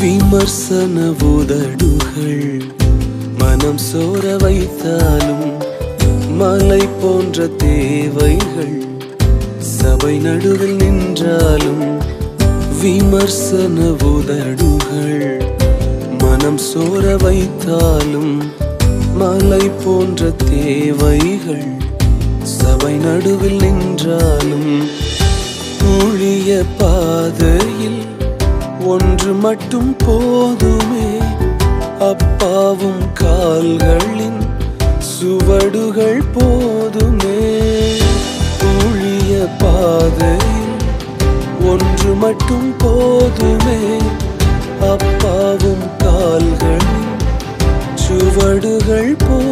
விமர்சன உதடுகள் மனம் சோர வைத்தாலும் மலை போன்ற தேவைகள் சபை நடுவில் நின்றாலும் விமர்சன உதடுகள் மனம் சோர வைத்தாலும் மலை போன்ற தேவைகள் சபை நடுவில் நின்றாலும் ஊழிய பாதையில் ஒன்று மட்டும் போதுமே, அப்பாவும் கால்களின் சுவடுகள் போதுமே. ஊழிய பாதையில் ஒன்று மட்டும் போதுமே, அப்பாவும் கால்களின் சுவடுகள் போதுமே.